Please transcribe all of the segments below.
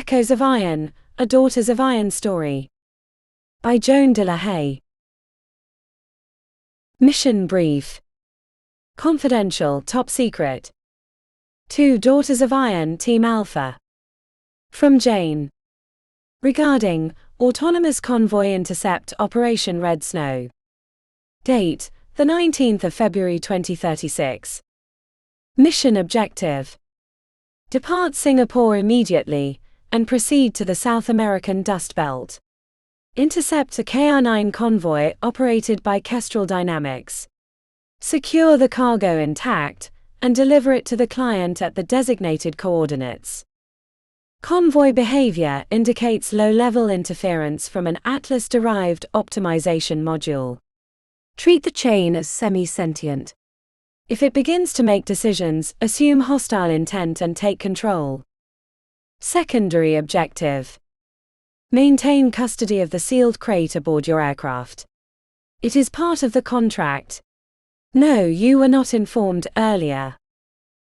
Echoes of Iron, A Daughters of Iron story. By Joan de la Haye. Mission brief. Confidential, top secret. 2 Daughters of Iron, Team Alpha. From Jane. Regarding autonomous convoy intercept Operation Red Snow. Date: the 19th of February 2036. Mission objective: depart Singapore immediately and proceed to the South American Dust Belt. Intercept a KR-9 convoy operated by Kestrel Dynamics. Secure the cargo intact and deliver it to the client at the designated coordinates. Convoy behavior indicates low-level interference from an Atlas-derived optimization module. Treat the chain as semi-sentient. If it begins to make decisions, assume hostile intent and take control. Secondary objective: maintain custody of the sealed crate aboard your aircraft. It is part of the contract. No, you were not informed earlier.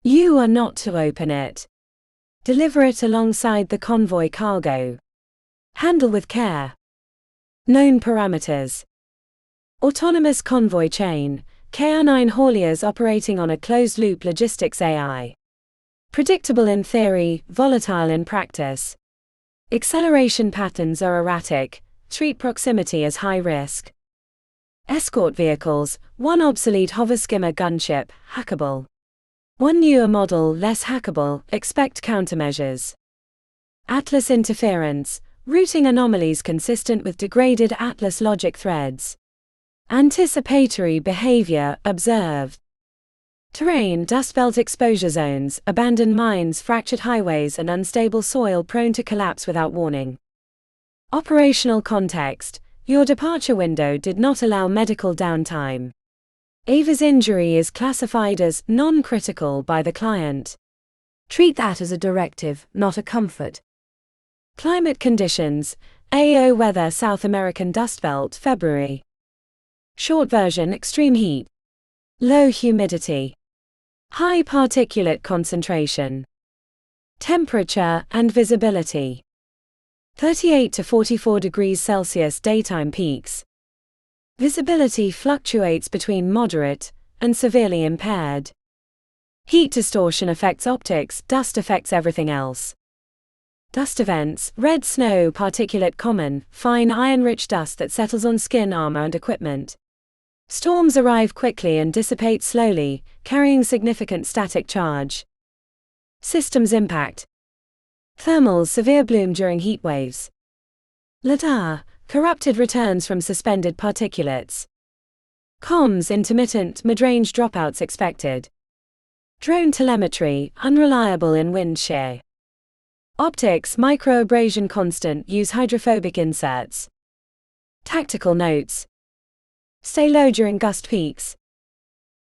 You are not to open it. Deliver it alongside the convoy cargo. Handle with care. Known parameters: autonomous convoy chain, KR-9 hauliers operating on a closed-loop logistics AI. Predictable in theory, volatile in practice. Acceleration patterns are erratic, treat proximity as high risk. Escort vehicles: 1 obsolete hover skimmer gunship, hackable. 1 newer model, less hackable, expect countermeasures. Atlas interference, routing anomalies consistent with degraded Atlas logic threads. Anticipatory behavior observed. Terrain: dust belt exposure zones, abandoned mines, fractured highways and unstable soil prone to collapse without warning. Operational context: your departure window did not allow medical downtime. Ava's injury is classified as non-critical by the client. Treat that as a directive, not a comfort. Climate conditions: AO weather, South American Dust Belt, February. Short version: extreme heat. Low humidity. High particulate concentration. Temperature and visibility: 38 to 44 degrees Celsius daytime peaks. Visibility fluctuates between moderate and severely impaired. Heat distortion affects optics, dust affects everything else. Dust events: red snow, particulate common, fine iron-rich dust that settles on skin, armor and equipment. Storms arrive quickly and dissipate slowly, carrying significant static charge. Systems impact: thermals, severe bloom during heat waves. LiDAR, corrupted returns from suspended particulates. Comms, intermittent mid-range dropouts expected. Drone telemetry, unreliable in wind shear. Optics, microabrasion constant, use hydrophobic inserts. Tactical notes: stay low during gust peaks.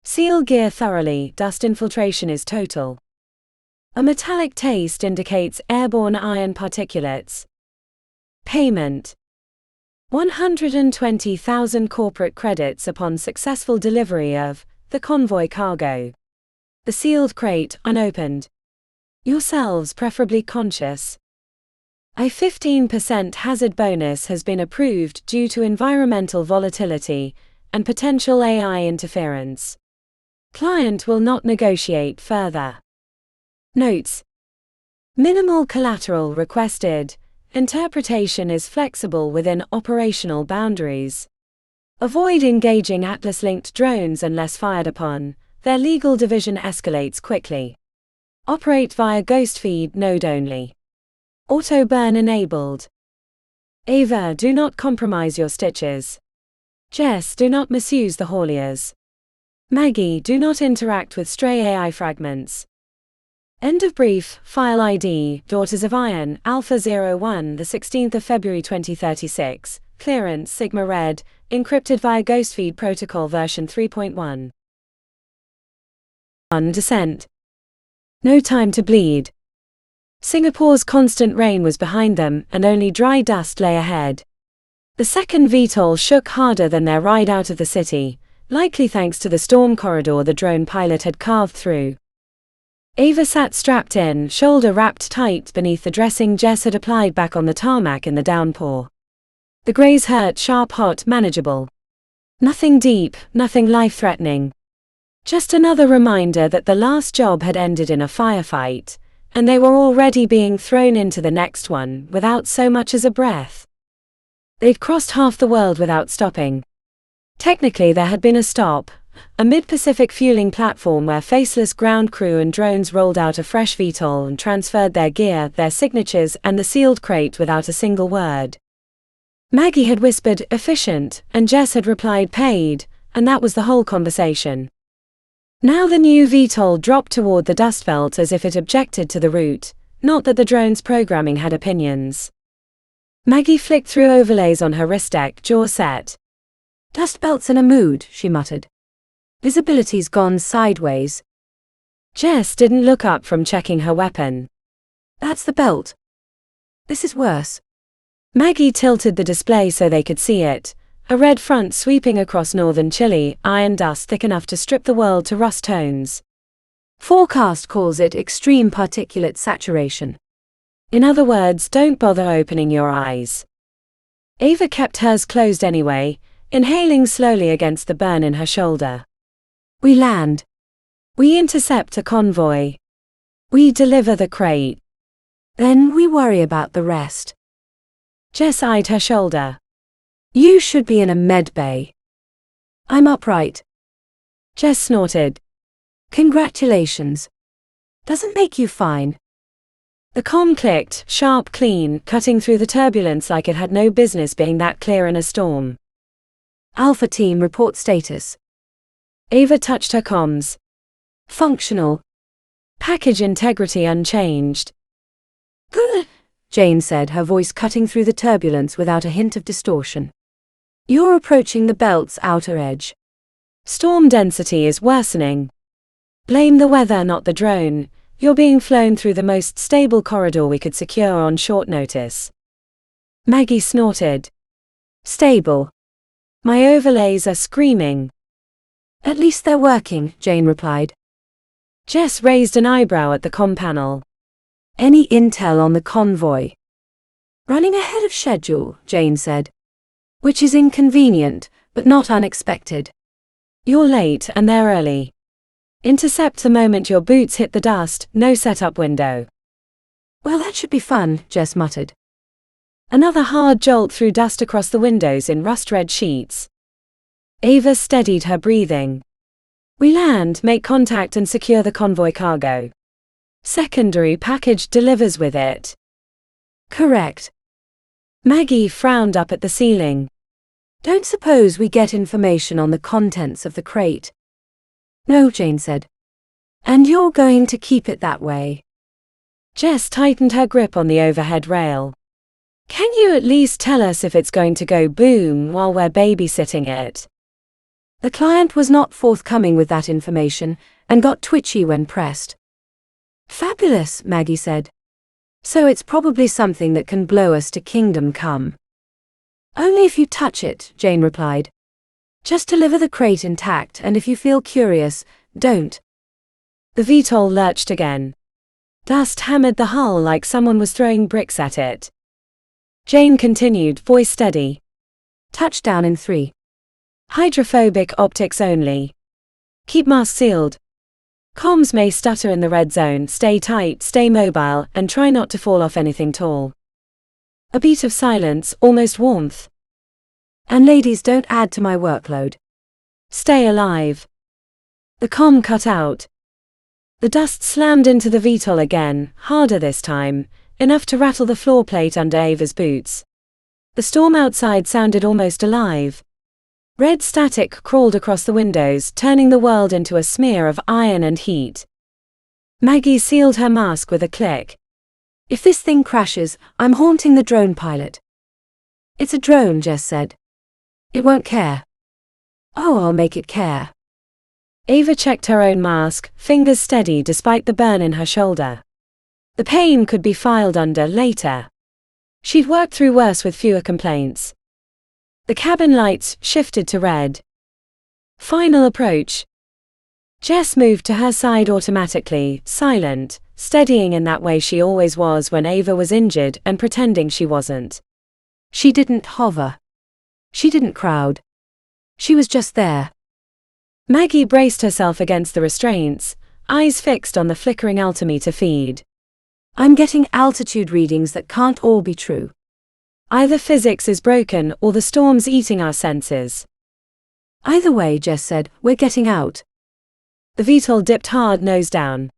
Seal gear thoroughly, dust infiltration is total. A metallic taste indicates airborne iron particulates. Payment: 120,000 corporate credits upon successful delivery of the convoy cargo. The sealed crate, unopened. Yourselves preferably conscious. A 15% hazard bonus has been approved due to environmental volatility and potential AI interference. Client will not negotiate further. Notes: minimal collateral requested. Interpretation is flexible within operational boundaries. Avoid engaging Atlas-linked drones unless fired upon. Their legal division escalates quickly. Operate via ghost feed node only. Auto burn enabled. Ava, do not compromise your stitches. Jess, do not misuse the hauliers. Maggie, do not interact with stray AI fragments. End of brief. File ID: Daughters of Iron, Alpha 01, the 16th of February 2036. Clearance: Sigma Red. Encrypted via Ghostfeed Protocol version 3.1. On descent. No time to bleed. Singapore's constant rain was behind them, and only dry dust lay ahead. The second VTOL shook harder than their ride out of the city, likely thanks to the storm corridor the drone pilot had carved through. Ava sat strapped in, shoulder wrapped tight beneath the dressing Jess had applied back on the tarmac in the downpour. The graze hurt, sharp, hot, manageable. Nothing deep, nothing life-threatening. Just another reminder that the last job had ended in a firefight, and they were already being thrown into the next one without so much as a breath. They'd crossed half the world without stopping. Technically there had been a stop, a mid-Pacific fueling platform where faceless ground crew and drones rolled out a fresh VTOL and transferred their gear, their signatures, and the sealed crate without a single word. Maggie had whispered, "efficient," and Jess had replied, "paid," and that was the whole conversation. Now the new VTOL dropped toward the dust belt as if it objected to the route, not that the drone's programming had opinions. Maggie flicked through overlays on her wrist deck, jaw set. "Dust belt's in a mood," she muttered. "Visibility's gone sideways." Jess didn't look up from checking her weapon. "That's the belt. This is worse." Maggie tilted the display so they could see it, a red front sweeping across northern Chile, iron dust thick enough to strip the world to rust tones. Forecast calls it extreme particulate saturation. In other words, don't bother opening your eyes. Ava kept hers closed anyway, inhaling slowly against the burn in her shoulder. "We land. We intercept a convoy. We deliver the crate. Then we worry about the rest." Jess eyed her shoulder. "You should be in a med bay." "I'm upright." Jess snorted. "Congratulations. Doesn't make you fine." The comm clicked, sharp, clean, cutting through the turbulence like it had no business being that clear in a storm. "Alpha team report status." Ava touched her comms. "Functional. Package integrity unchanged." "Good," Jane said, her voice cutting through the turbulence without a hint of distortion. "You're approaching the belt's outer edge. Storm density is worsening. Blame the weather, not the drone. You're being flown through the most stable corridor we could secure on short notice." Maggie snorted. "Stable. My overlays are screaming." "At least they're working," Jane replied. Jess raised an eyebrow at the comm panel. "Any intel on the convoy?" "Running ahead of schedule," Jane said. "Which is inconvenient, but not unexpected." You're late and they're early. Intercept the moment your boots hit the dust, no setup window. "Well, that should be fun," Jess muttered. Another hard jolt threw dust across the windows in rust-red sheets. Ava steadied her breathing. "We land, make contact and secure the convoy cargo. Secondary package delivers with it." "Correct." Maggie frowned up at the ceiling. "Don't suppose we get information on the contents of the crate?" "No," Jane said. "And you're going to keep it that way?" Jess tightened her grip on the overhead rail. "Can you at least tell us if it's going to go boom while we're babysitting it?" The client was not forthcoming with that information, and got twitchy when pressed. "Fabulous," Maggie said. "So it's probably something that can blow us to kingdom come." "Only if you touch it," Jane replied. "Just deliver the crate intact, and if you feel curious, don't." The VTOL lurched again. Dust hammered the hull like someone was throwing bricks at it. Jane continued, voice steady. "Touchdown in 3. Hydrophobic optics only. Keep mask sealed. Comms may stutter in the red zone, stay tight, stay mobile, and try not to fall off anything tall." A beat of silence, almost warmth. "And ladies, don't add to my workload. Stay alive." The comm cut out. The dust slammed into the VTOL again, harder this time, enough to rattle the floor plate under Ava's boots. The storm outside sounded almost alive. Red static crawled across the windows, turning the world into a smear of iron and heat. Maggie sealed her mask with a click. "If this thing crashes, I'm haunting the drone pilot." "It's a drone," Jess said. "It won't care." "Oh, I'll make it care." Ava checked her own mask, fingers steady despite the burn in her shoulder. The pain could be filed under later. She'd worked through worse with fewer complaints. The cabin lights shifted to red. Final approach. Jess moved to her side automatically, silent, steadying in that way she always was when Ava was injured and pretending she wasn't. She didn't hover. She didn't crowd. She was just there. Maggie braced herself against the restraints, eyes fixed on the flickering altimeter feed. I'm getting altitude readings that can't all be true. Either physics is broken or the storm's eating our senses. Either way, Jess said, we're getting out. The VTOL dipped hard nose down.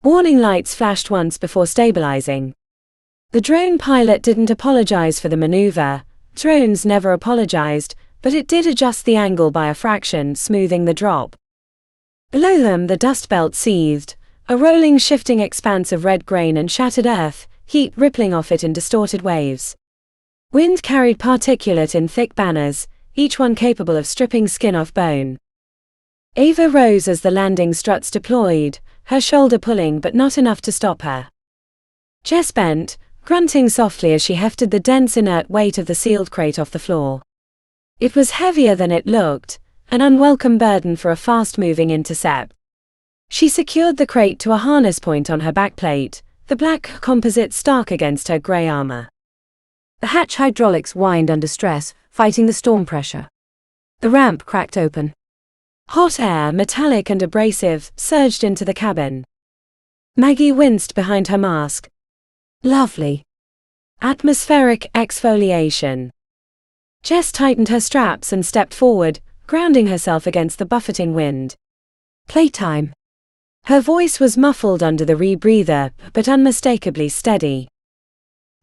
Warning lights flashed once before stabilizing. The drone pilot didn't apologize for the maneuver. Drones never apologized, but it did adjust the angle by a fraction, smoothing the drop. Below them the dust belt seethed, a rolling shifting expanse of red grain and shattered earth, heat rippling off it in distorted waves. Wind carried particulate in thick banners, each one capable of stripping skin off bone. Ava rose as the landing struts deployed, her shoulder pulling but not enough to stop her. Jess bent, grunting softly as she hefted the dense inert weight of the sealed crate off the floor. It was heavier than it looked, an unwelcome burden for a fast-moving intercept. She secured the crate to a harness point on her backplate, the black composite stark against her grey armor. The hatch hydraulics whined under stress, fighting the storm pressure. The ramp cracked open. Hot air, metallic and abrasive, surged into the cabin. Maggie winced behind her mask. Lovely. Atmospheric exfoliation. Jess tightened her straps and stepped forward, grounding herself against the buffeting wind. Playtime. Her voice was muffled under the rebreather, but unmistakably steady.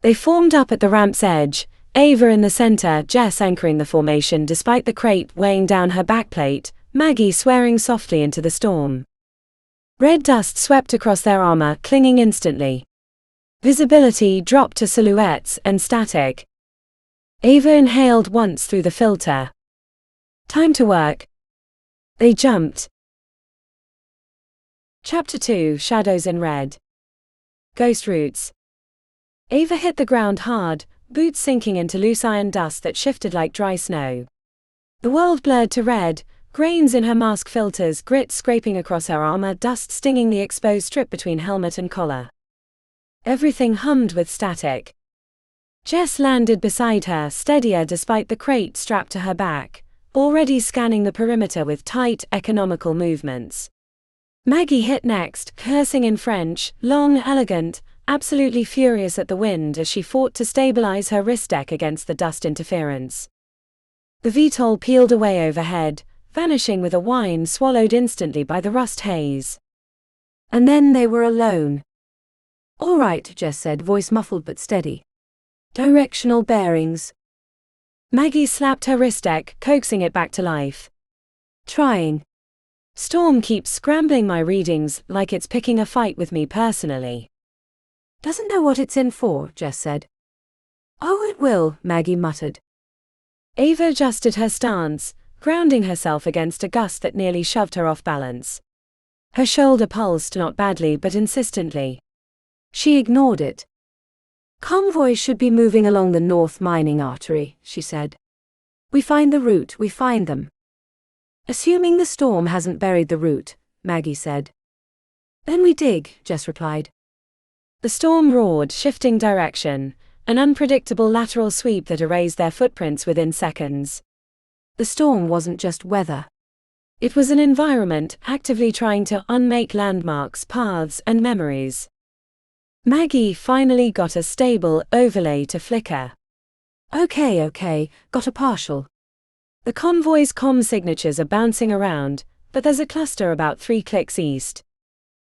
They formed up at the ramp's edge, Ava in the center, Jess anchoring the formation despite the crate weighing down her backplate, Maggie swearing softly into the storm. Red dust swept across their armor, clinging instantly. Visibility dropped to silhouettes and static. Ava inhaled once through the filter. Time to work. They jumped. Chapter 2, Shadows in Red. Ghost Roots. Ava hit the ground hard, boots sinking into loose iron dust that shifted like dry snow. The world blurred to red, grains in her mask filters, grit scraping across her armor, dust stinging the exposed strip between helmet and collar. Everything hummed with static. Jess landed beside her, steadier despite the crate strapped to her back, already scanning the perimeter with tight, economical movements. Maggie hit next, cursing in French, long, elegant, absolutely furious at the wind as she fought to stabilize her wrist deck against the dust interference. The VTOL peeled away overhead, vanishing with a whine swallowed instantly by the rust haze. And then they were alone. All right, Jess said, voice muffled but steady. Directional bearings. Maggie slapped her wrist deck, coaxing it back to life. Trying. Storm keeps scrambling my readings like it's picking a fight with me personally. Doesn't know what it's in for, Jess said. Oh, it will, Maggie muttered. Ava adjusted her stance, grounding herself against a gust that nearly shoved her off balance. Her shoulder pulsed not badly but insistently. She ignored it. Convoy should be moving along the north mining artery, she said. We find the route, we find them. Assuming the storm hasn't buried the route, Maggie said. Then we dig, Jess replied. The storm roared, shifting direction, an unpredictable lateral sweep that erased their footprints within seconds. The storm wasn't just weather. It was an environment actively trying to unmake landmarks, paths, and memories. Maggie finally got a stable overlay to flicker. Okay, got a partial. The convoy's comm signatures are bouncing around, but there's a cluster about 3 clicks east.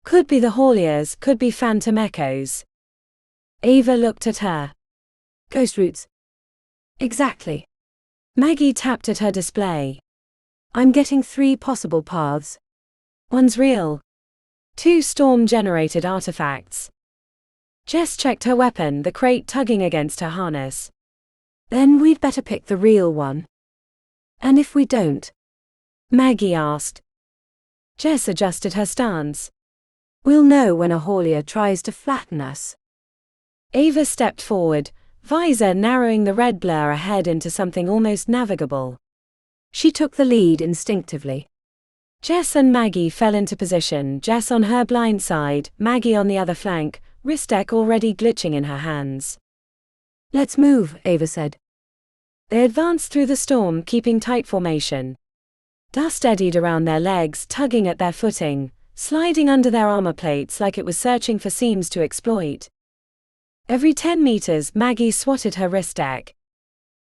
Could be the hauliers, could be phantom echoes. Ava looked at her. Ghost routes. Exactly. Maggie tapped at her display. I'm getting 3 possible paths. One's real. 2 storm-generated artifacts. Jess checked her weapon, the crate tugging against her harness. Then we'd better pick the real one. And if we don't? Maggie asked. Jess adjusted her stance. We'll know when a haulier tries to flatten us. Ava stepped forward, visor narrowing the red blur ahead into something almost navigable. She took the lead instinctively. Jess and Maggie fell into position, Jess on her blind side, Maggie on the other flank, wrist deck already glitching in her hands. "Let's move," Ava said. They advanced through the storm, keeping tight formation. Dust eddied around their legs, tugging at their footing, sliding under their armor plates like it was searching for seams to exploit. Every 10 meters, Maggie swatted her wrist deck.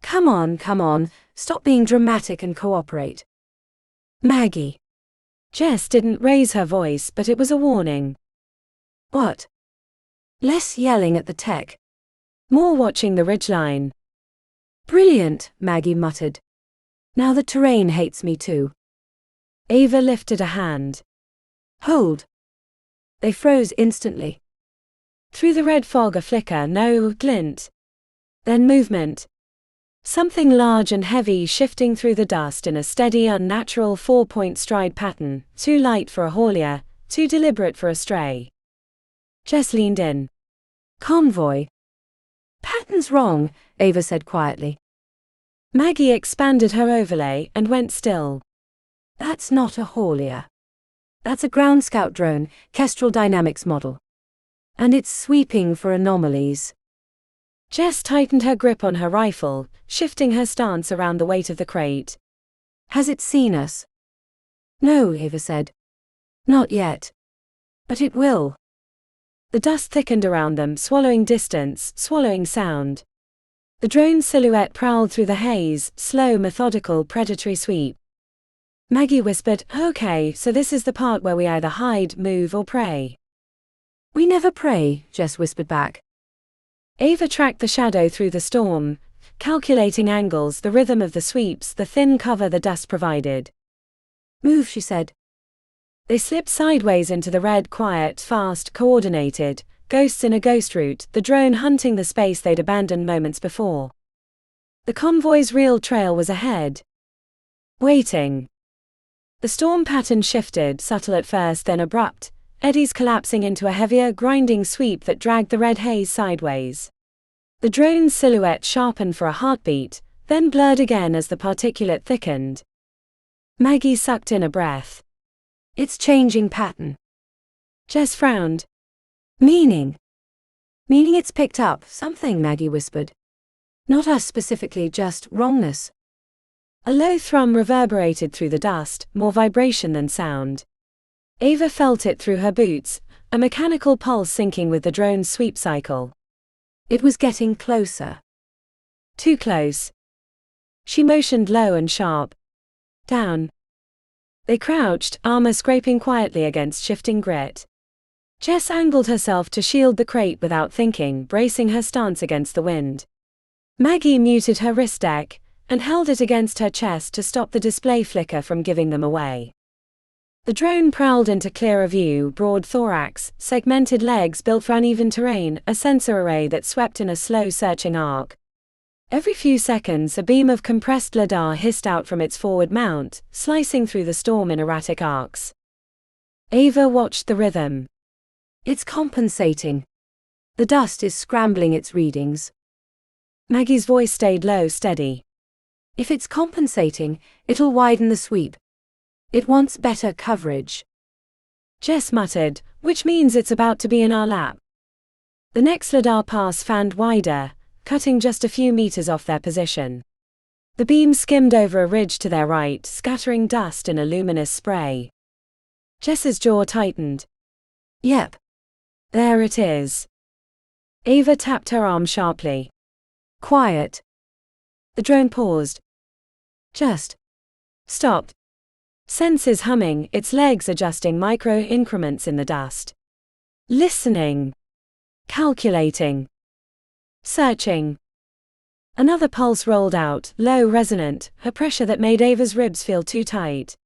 Come on, stop being dramatic and cooperate." "Maggie." Jess didn't raise her voice, but it was a warning. "What?" "Less yelling at the tech. More watching the ridgeline." "Brilliant," Maggie muttered. "Now the terrain hates me too." Ava lifted a hand. "Hold." They froze instantly. Through the red fog a flicker, no glint. Then movement. Something large and heavy shifting through the dust in a steady, unnatural 4-point stride pattern, too light for a haulier, too deliberate for a stray. Jess leaned in. "Convoy." "Pattern's wrong," Ava said quietly. Maggie expanded her overlay and went still. "That's not a haulier. That's a ground scout drone, Kestrel Dynamics model. And it's sweeping for anomalies." Jess tightened her grip on her rifle, shifting her stance around the weight of the crate. "Has it seen us?" "No," Ava said. "Not yet. But it will." The dust thickened around them, swallowing distance, swallowing sound. The drone's silhouette prowled through the haze, slow, methodical, predatory sweep. Maggie whispered, "Okay, so this is the part where we either hide, move, or prey." "We never prey," Jess whispered back. Ava tracked the shadow through the storm, calculating angles, the rhythm of the sweeps, the thin cover the dust provided. "Move," she said. They slipped sideways into the red, quiet, fast, coordinated, ghosts in a ghost route, the drone hunting the space they'd abandoned moments before. The convoy's real trail was ahead. Waiting. The storm pattern shifted, subtle at first, then abrupt, eddies collapsing into a heavier, grinding sweep that dragged the red haze sideways. The drone's silhouette sharpened for a heartbeat, then blurred again as the particulate thickened. Maggie sucked in a breath. "It's changing pattern." Jess frowned. "Meaning?" "Meaning it's picked up something," Maggie whispered. "Not us specifically, just wrongness." A low thrum reverberated through the dust, more vibration than sound. Ava felt it through her boots, a mechanical pulse syncing with the drone's sweep cycle. It was getting closer. Too close. She motioned low and sharp. Down. They crouched, armor scraping quietly against shifting grit. Jess angled herself to shield the crate without thinking, bracing her stance against the wind. Maggie muted her wrist deck and held it against her chest to stop the display flicker from giving them away. The drone prowled into clearer view, broad thorax, segmented legs built for uneven terrain, a sensor array that swept in a slow searching arc. Every few seconds a beam of compressed lidar hissed out from its forward mount, slicing through the storm in erratic arcs. Ava watched the rhythm. "It's compensating. The dust is scrambling its readings." Maggie's voice stayed low, steady. "If it's compensating, it'll widen the sweep. It wants better coverage." Jess muttered, "Which means it's about to be in our lap." The next lidar pass fanned wider, cutting just a few meters off their position. The beam skimmed over a ridge to their right, scattering dust in a luminous spray. Jess's jaw tightened. "Yep. There it is." Ava tapped her arm sharply. "Quiet." The drone paused. Just stopped. Senses humming, its legs adjusting micro-increments in the dust. Listening. Calculating. Searching. Another pulse rolled out, low, resonant, a pressure that made Ava's ribs feel too tight.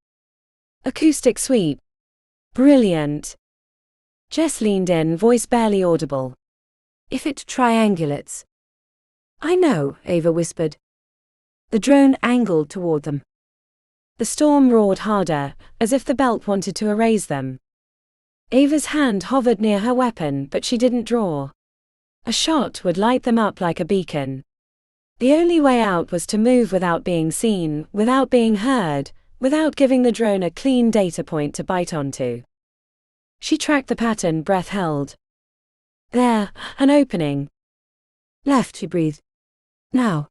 Acoustic sweep. Brilliant. Jess leaned in, voice barely audible. "If it triangulates." "I know," Ava whispered. The drone angled toward them. The storm roared harder, as if the belt wanted to erase them. Ava's hand hovered near her weapon, but she didn't draw. A shot would light them up like a beacon. The only way out was to move without being seen, without being heard, without giving the drone a clean data point to bite onto. She tracked the pattern, breath held. There, an opening. Left, she breathed. Now.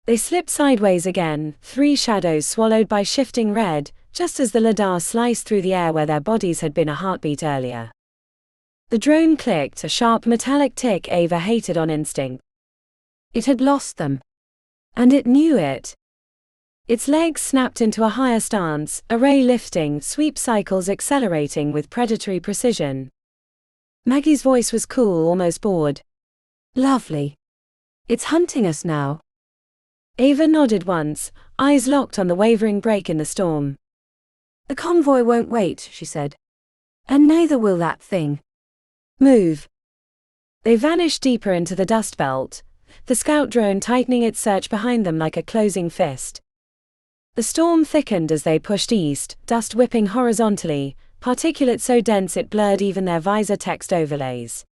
They slipped sideways again, 3 shadows swallowed by shifting red, just as the lidar sliced through the air where their bodies had been a heartbeat earlier. The drone clicked, a sharp metallic tick Ava hated on instinct. It had lost them. And it knew it. Its legs snapped into a higher stance, array lifting, sweep cycles accelerating with predatory precision. Maggie's voice was cool, almost bored. Lovely. It's hunting us now. Ava nodded once, eyes locked on the wavering break in the storm. The convoy won't wait, she said. And neither will that thing. Move. They vanished deeper into the dust belt, the scout drone tightening its search behind them like a closing fist. The storm thickened as they pushed east, dust whipping horizontally, particulate so dense it blurred even their visor text overlays.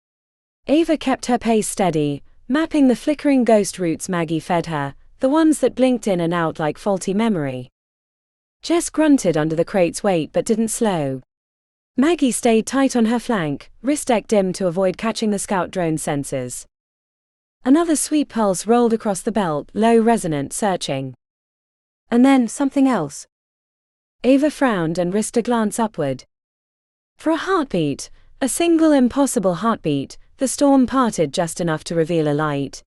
Ava kept her pace steady, mapping the flickering ghost routes Maggie fed her, the ones that blinked in and out like faulty memory. Jess grunted under the crate's weight but didn't slow. Maggie stayed tight on her flank, wrist deck dim to avoid catching the scout drone sensors. Another sweep pulse rolled across the belt, low resonant, searching. And then something else. Ava frowned and risked a glance upward. For a heartbeat, a single impossible heartbeat, the storm parted just enough to reveal a light.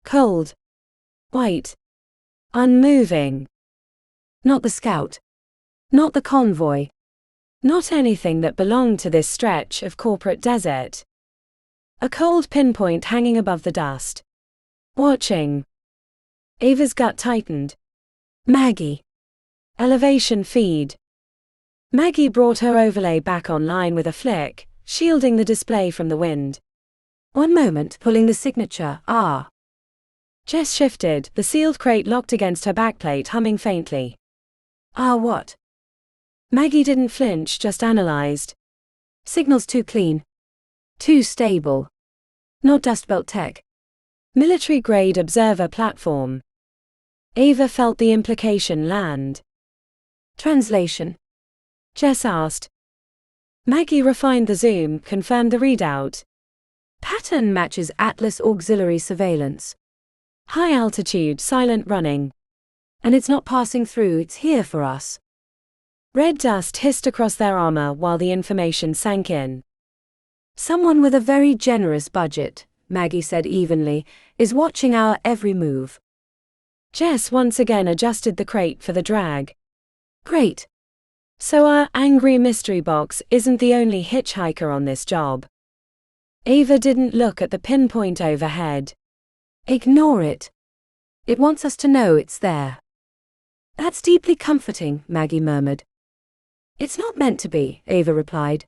Cold. White. Unmoving. Not the scout. Not the convoy. Not anything that belonged to this stretch of corporate desert. A cold pinpoint hanging above the dust. Watching. Ava's gut tightened. Maggie. Elevation feed. Maggie brought her overlay back online with a flick, shielding the display from the wind. One moment, pulling the signature, ah. Jess shifted, the sealed crate locked against her backplate, humming faintly. Ah, what? Maggie didn't flinch, just analyzed. Signal's too clean. Too stable. Not dust belt tech. Military-grade observer platform. Ava felt the implication land. Translation. Jess asked. Maggie refined the zoom, confirmed the readout. Pattern matches Atlas auxiliary surveillance. High altitude, silent running. And it's not passing through, it's here for us. Red dust hissed across their armor while the information sank in. Someone with a very generous budget, Maggie said evenly, is watching our every move. Jess once again adjusted the crate for the drag. Great. So our angry mystery box isn't the only hitchhiker on this job. Ava didn't look at the pinpoint overhead. Ignore it. It wants us to know it's there. That's deeply comforting, Maggie murmured. It's not meant to be, Ava replied.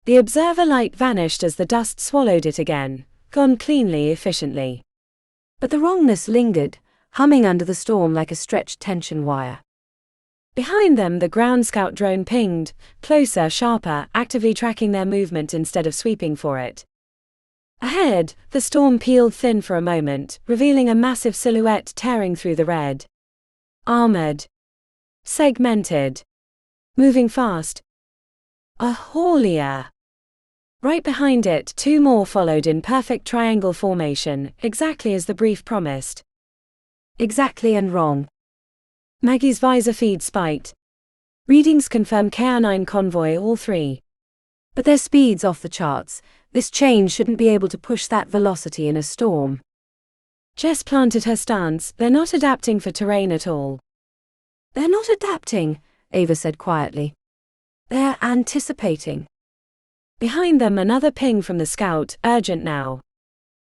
The observer light vanished as the dust swallowed it again, gone cleanly, efficiently. But the wrongness lingered, humming under the storm like a stretched tension wire. Behind them the ground scout drone pinged, closer, sharper, actively tracking their movement instead of sweeping for it. Ahead, the storm peeled thin for a moment, revealing a massive silhouette tearing through the red. Armored. Segmented. Moving fast. A haulier. Right behind it, 2 more followed in perfect triangle formation, exactly as the brief promised. Exactly and wrong. Maggie's visor feed spiked. Readings confirm KR9 convoy, all 3. But their speed's off the charts. This chain shouldn't be able to push that velocity in a storm. Jess planted her stance. They're not adapting for terrain at all. They're not adapting, Ava said quietly. They're anticipating. Behind them another ping from the scout, urgent now.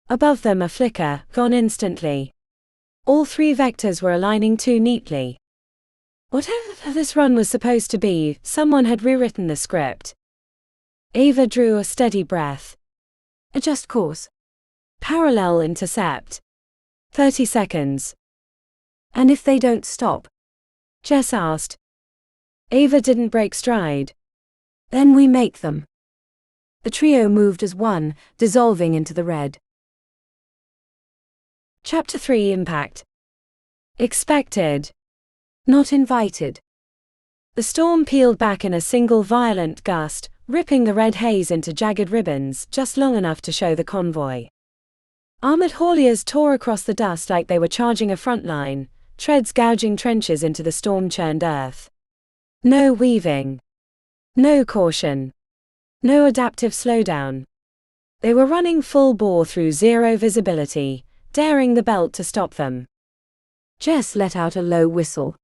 Above them a flicker, gone instantly. All 3 vectors were aligning too neatly. Whatever this run was supposed to be, someone had rewritten the script. Ava drew a steady breath. Adjust course. Parallel intercept. 30 seconds. And if they don't stop? Jess asked. Ava didn't break stride. Then we make them. The trio moved as one, dissolving into the red. Chapter 3 Impact. Expected. Not invited. The storm peeled back in a single violent gust, ripping the red haze into jagged ribbons just long enough to show the convoy. Armored hauliers tore across the dust like they were charging a front line, treads gouging trenches into the storm-churned earth. No weaving. No caution. No adaptive slowdown. They were running full bore through zero visibility, daring the belt to stop them. Jess let out a low whistle.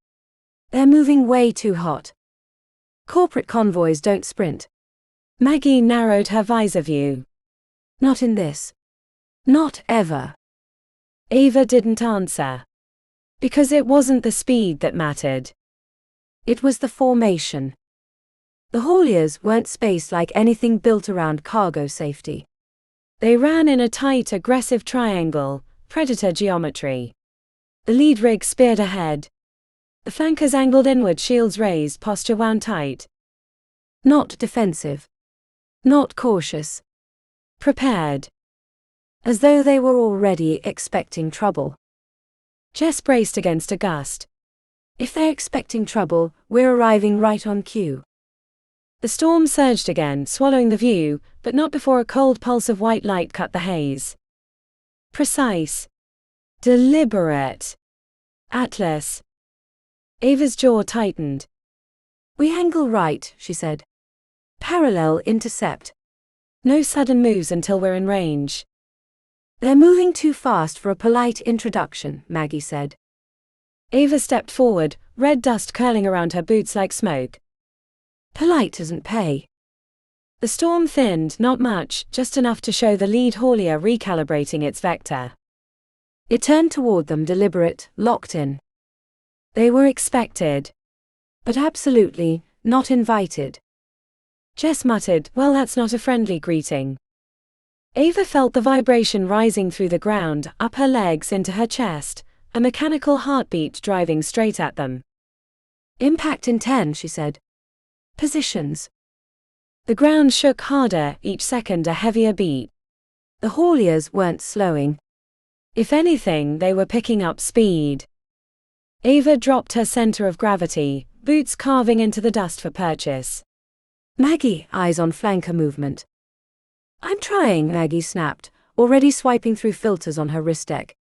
They're moving way too hot. Corporate convoys don't sprint. Maggie narrowed her visor view. Not in this. Not ever. Ava didn't answer. Because it wasn't the speed that mattered. It was the formation. The hauliers weren't spaced like anything built around cargo safety. They ran in a tight, aggressive triangle, predator geometry. The lead rig speared ahead. The flankers angled inward, shields raised, posture wound tight. Not defensive. Not cautious. Prepared. As though they were already expecting trouble. Jess braced against a gust. If they're expecting trouble, we're arriving right on cue. The storm surged again, swallowing the view, but not before a cold pulse of white light cut the haze. Precise. Deliberate. Atlas. Ava's jaw tightened. We angle right, she said. Parallel intercept. No sudden moves until we're in range. They're moving too fast for a polite introduction, Maggie said. Ava stepped forward, red dust curling around her boots like smoke. Polite doesn't pay. The storm thinned, not much, just enough to show the lead haulier recalibrating its vector. It turned toward them, deliberate, locked in. They were expected. But absolutely not invited. Jess muttered, "Well, that's not a friendly greeting." Ava felt the vibration rising through the ground, up her legs into her chest, a mechanical heartbeat driving straight at them. Impact in 10, she said. Positions. The ground shook harder, each second a heavier beat. The hauliers weren't slowing. If anything, they were picking up speed. Ava dropped her center of gravity, boots carving into the dust for purchase. Maggie, eyes on flanker movement. I'm trying, Maggie snapped, already swiping through filters on her wrist deck.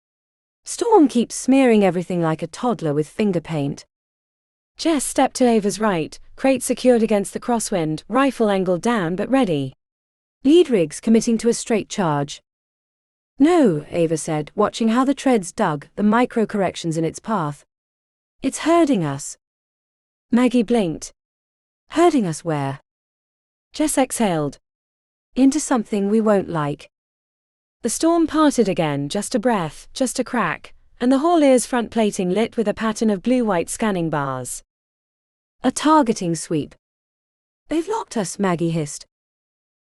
Storm keeps smearing everything like a toddler with finger paint. Jess stepped to Ava's right, crate secured against the crosswind, rifle angled down but ready. Lead rigs committing to a straight charge. No, Ava said, watching how the treads dug the micro-corrections in its path. It's herding us. Maggie blinked. Herding us where? Jess exhaled. Into something we won't like. The storm parted again, just a breath, just a crack, and the haulier's front plating lit with a pattern of blue-white scanning bars. A targeting sweep. They've locked us, Maggie hissed.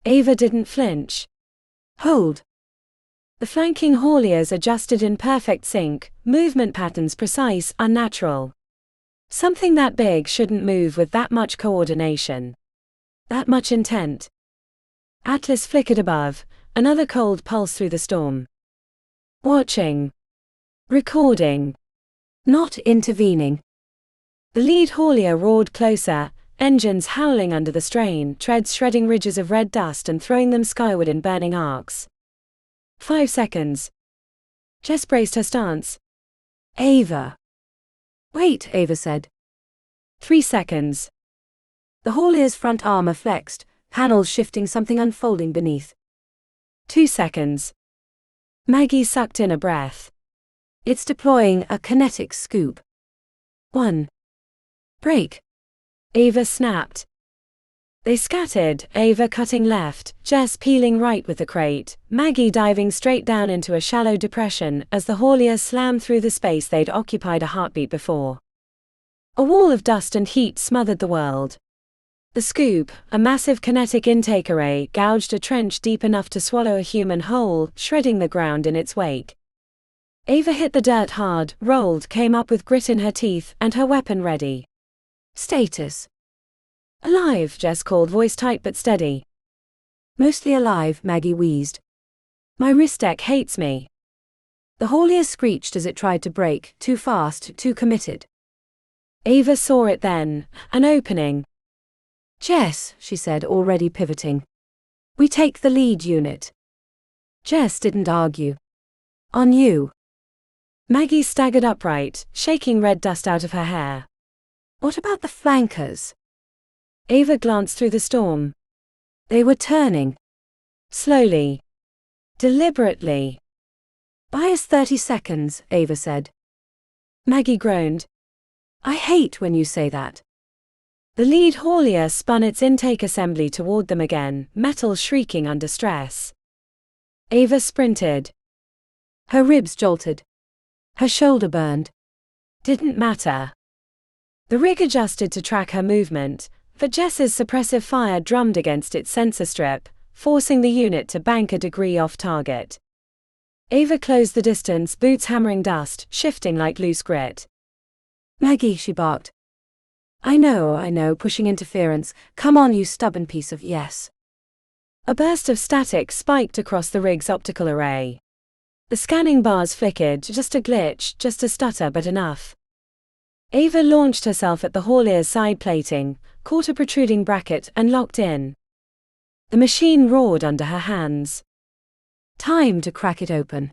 Ava didn't flinch. Hold. The flanking hauliers adjusted in perfect sync, movement patterns precise, unnatural. Something that big shouldn't move with that much coordination. That much intent. Atlas flickered above, another cold pulse through the storm. Watching. Recording. Not intervening. The lead haulier roared closer, engines howling under the strain, treads shredding ridges of red dust and throwing them skyward in burning arcs. 5 seconds. Jess braced her stance. Ava. Wait, Ava said. 3 seconds. The haulier's front armor flexed, panels shifting, something unfolding beneath. 2 seconds. Maggie sucked in a breath. It's deploying a kinetic scoop. 1. Break. Ava snapped. They scattered, Ava cutting left, Jess peeling right with the crate, Maggie diving straight down into a shallow depression as the haulier slammed through the space they'd occupied a heartbeat before. A wall of dust and heat smothered the world. The scoop, a massive kinetic intake array, gouged a trench deep enough to swallow a human whole, shredding the ground in its wake. Ava hit the dirt hard, rolled, came up with grit in her teeth, and her weapon ready. Status. Alive, Jess called, voice tight but steady. Mostly alive, Maggie wheezed. My wrist deck hates me. The haulier screeched as it tried to break, too fast, too committed. Ava saw it then, an opening. Jess, she said, already pivoting. We take the lead unit. Jess didn't argue. On you. Maggie staggered upright, shaking red dust out of her hair. What about the flankers? Ava glanced through the storm. They were turning. Slowly. Deliberately. Buy us 30 seconds, Ava said. Maggie groaned. I hate when you say that. The lead haulier spun its intake assembly toward them again, metal shrieking under stress. Ava sprinted. Her ribs jolted. Her shoulder burned. Didn't matter. The rig adjusted to track her movement, but Jess's suppressive fire drummed against its sensor strip, forcing the unit to bank a degree off target. Ava closed the distance, boots hammering dust, shifting like loose grit. Maggie, she barked. I know, pushing interference. Come on, you stubborn piece of yes. A burst of static spiked across the rig's optical array. The scanning bars flickered, just a glitch, just a stutter, but enough. Ava launched herself at the haulier's side plating, caught a protruding bracket, and locked in. The machine roared under her hands. Time to crack it open.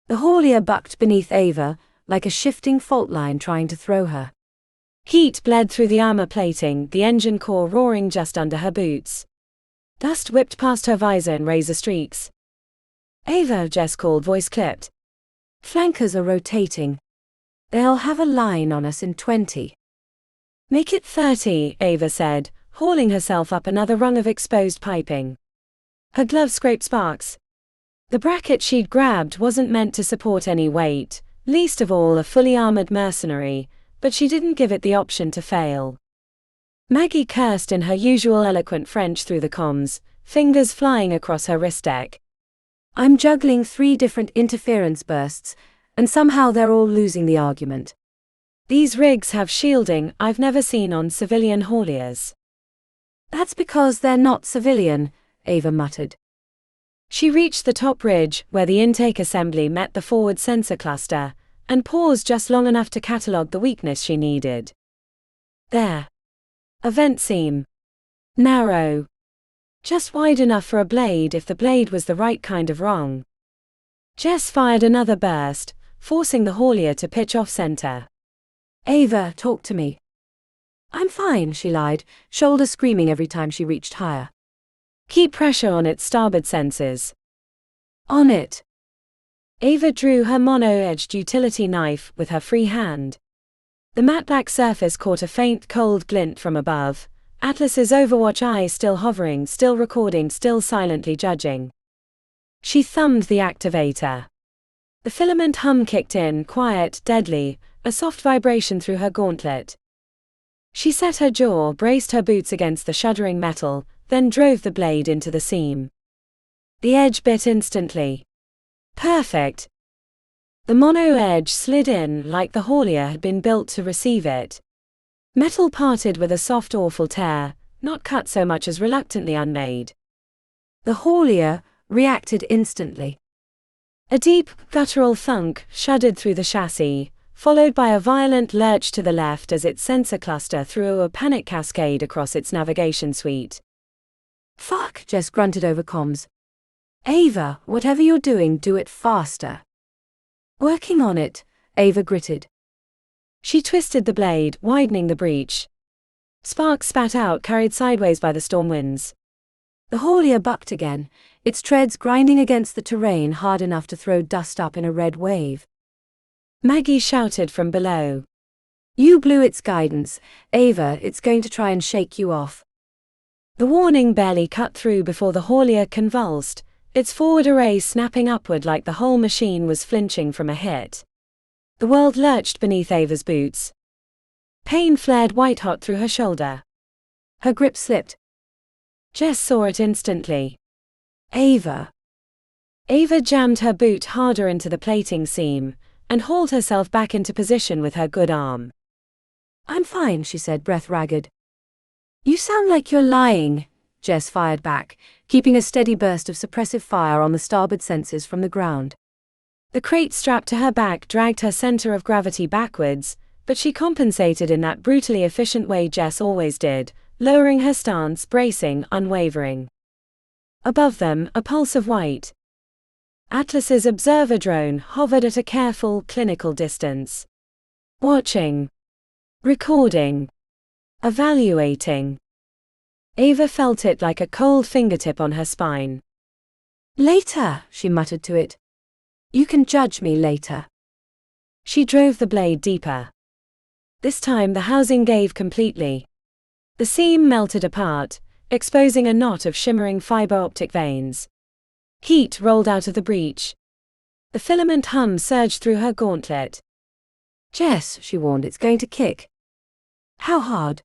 The haulier bucked beneath Ava, like a shifting fault line trying to throw her. Heat bled through the armor plating, the engine core roaring just under her boots. Dust whipped past her visor in razor streaks. Ava, Jess called, voice clipped. Flankers are rotating. They'll have a line on us in 20. Make it 30, Ava said, hauling herself up another rung of exposed piping. Her glove scraped sparks. The bracket she'd grabbed wasn't meant to support any weight, least of all a fully armored mercenary, but she didn't give it the option to fail. Maggie cursed in her usual eloquent French through the comms, fingers flying across her wrist deck. I'm juggling 3 different interference bursts, and somehow they're all losing the argument. These rigs have shielding I've never seen on civilian hauliers. That's because they're not civilian, Ava muttered. She reached the top ridge, where the intake assembly met the forward sensor cluster, and paused just long enough to catalog the weakness she needed. There. A vent seam. Narrow. Just wide enough for a blade if the blade was the right kind of wrong. Jess fired another burst, forcing the haulier to pitch off center. Ava, talk to me. I'm fine, she lied, shoulder screaming every time she reached higher. Keep pressure on its starboard sensors. On it. Ava drew her mono-edged utility knife with her free hand. The matte black surface caught a faint cold glint from above, Atlas's Overwatch eye still hovering, still recording, still silently judging. She thumbed the activator. The filament hum kicked in, quiet, deadly, a soft vibration through her gauntlet. She set her jaw, braced her boots against the shuddering metal, then drove the blade into the seam. The edge bit instantly. Perfect. The mono edge slid in like the haulier had been built to receive it. Metal parted with a soft, awful tear, not cut so much as reluctantly unmade. The haulier reacted instantly. A deep, guttural thunk shuddered through the chassis, followed by a violent lurch to the left as its sensor cluster threw a panic cascade across its navigation suite. Fuck, Jess grunted over comms. Ava, whatever you're doing, do it faster. Working on it, Ava gritted. She twisted the blade, widening the breach. Sparks spat out, carried sideways by the storm winds. The haulier bucked again, its treads grinding against the terrain hard enough to throw dust up in a red wave. Maggie shouted from below. You blew its guidance, Ava, it's going to try and shake you off. The warning barely cut through before the haulier convulsed, its forward array snapping upward like the whole machine was flinching from a hit. The world lurched beneath Ava's boots. Pain flared white-hot through her shoulder. Her grip slipped. Jess saw it instantly. Ava. Ava jammed her boot harder into the plating seam, and hauled herself back into position with her good arm. I'm fine, she said, breath ragged. You sound like you're lying, Jess fired back, keeping a steady burst of suppressive fire on the starboard sensors from the ground. The crate strapped to her back dragged her center of gravity backwards, But she compensated in that brutally efficient way Jess always did, lowering her stance, bracing, unwavering. Above them, a pulse of white. Atlas's observer drone hovered at a careful, clinical distance. Watching. Recording. Evaluating. Ava felt it like a cold fingertip on her spine. Later, she muttered to it. You can judge me later. She drove the blade deeper. This time the housing gave completely. The seam melted apart, exposing a knot of shimmering fiber optic veins. Heat rolled out of the breach. The filament hum surged through her gauntlet. Jess, she warned, it's going to kick. How hard?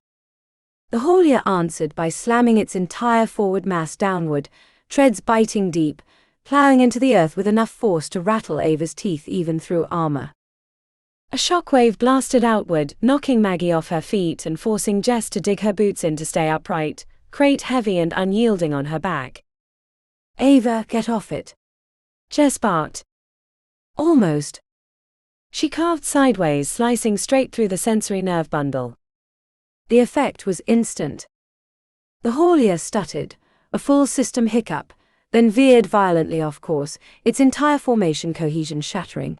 The haulier answered by slamming its entire forward mass downward, treads biting deep, ploughing into the earth with enough force to rattle Ava's teeth even through armor. A shockwave blasted outward, knocking Maggie off her feet and forcing Jess to dig her boots in to stay upright, crate heavy and unyielding on her back. Ava, get off it. Jess barked. Almost. She carved sideways, slicing straight through the sensory nerve bundle. The effect was instant. The haulier stuttered, a full system hiccup, then veered violently off course, its entire formation cohesion shattering.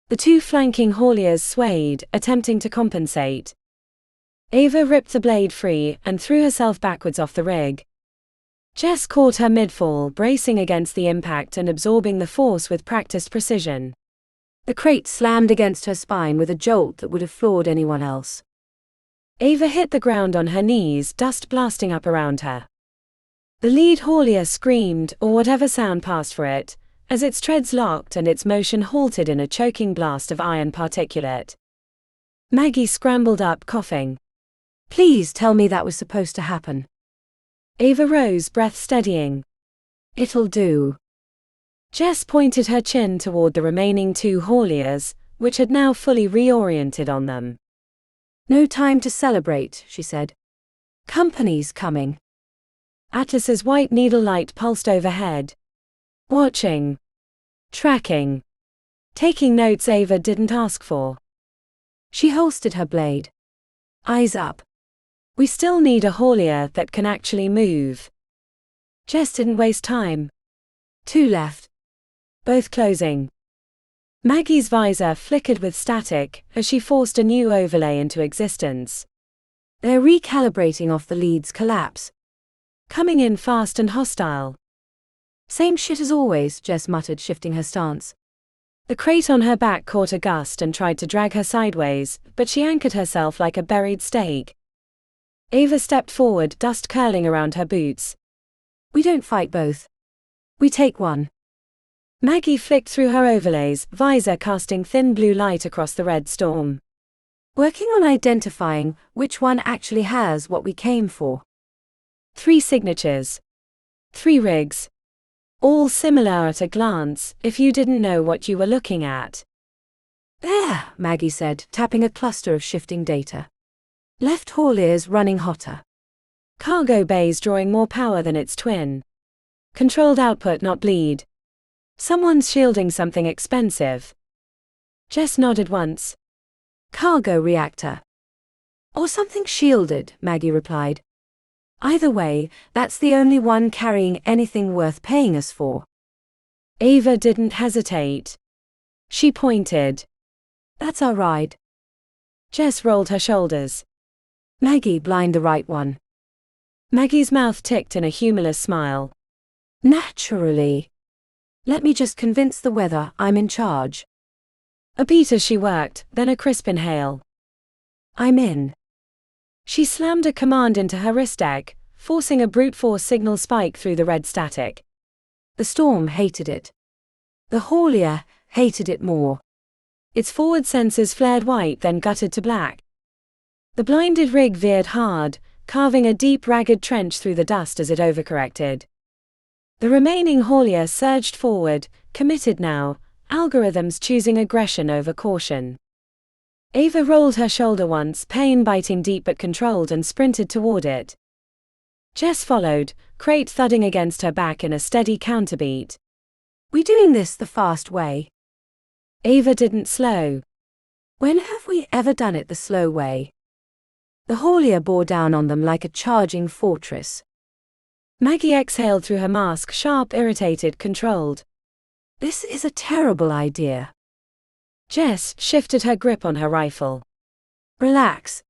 The two flanking hauliers swayed, attempting to compensate. Ava ripped the blade free and threw herself backwards off the rig. Jess caught her mid-fall, bracing against the impact and absorbing the force with practiced precision. The crate slammed against her spine with a jolt that would have floored anyone else. Ava hit the ground on her knees, dust blasting up around her. The lead haulier screamed, or whatever sound passed for it, as its treads locked and its motion halted in a choking blast of iron particulate. Maggie scrambled up, coughing. Please tell me that was supposed to happen. Ava rose, breath steadying. It'll do. Jess pointed her chin toward the remaining two hauliers, which had now fully reoriented on them. No time to celebrate, she said. Company's coming. Atlas's white needle light pulsed overhead. Watching. Tracking. Taking notes Ava didn't ask for. She holstered her blade. Eyes up. We still need a haulier that can actually move. Jess didn't waste time. 2 left. Both closing. Maggie's visor flickered with static as she forced a new overlay into existence. They're recalibrating off the lead's collapse. Coming in fast and hostile. Same shit as always, Jess muttered, shifting her stance. The crate on her back caught a gust and tried to drag her sideways, but she anchored herself like a buried stake. Ava stepped forward, dust curling around her boots. We don't fight both. We take one. Maggie flicked through her overlays, visor casting thin blue light across the red storm. Working on identifying which one actually has what we came for. 3 signatures. 3 rigs. All similar at a glance, if you didn't know what you were looking at. There, Maggie said, tapping a cluster of shifting data. Left hauliers running hotter. Cargo bays drawing more power than its twin. Controlled output, not bleed. Someone's shielding something expensive. Jess nodded once. Cargo reactor. Or something shielded, Maggie replied. Either way, that's the only one carrying anything worth paying us for. Ava didn't hesitate. She pointed. That's our ride. Jess rolled her shoulders. Maggie, blind the right one. Maggie's mouth ticked in a humorless smile. Naturally. Let me just convince the weather I'm in charge. A beat as she worked, then a crisp inhale. I'm in. She slammed a command into her wrist deck, forcing a brute force signal spike through the red static. The storm hated it. The haulier hated it more. Its forward sensors flared white, then guttered to black. The blinded rig veered hard, carving a deep, ragged trench through the dust as it overcorrected. The remaining haulier surged forward, committed now, algorithms choosing aggression over caution. Ava rolled her shoulder once, pain biting deep but controlled, and sprinted toward it. Jess followed, crate thudding against her back in a steady counterbeat. We doing this the fast way? Ava didn't slow. When have we ever done it the slow way? The haulier bore down on them like a charging fortress. Maggie exhaled through her mask, sharp, irritated, controlled. This is a terrible idea. Jess shifted her grip on her rifle. Relax.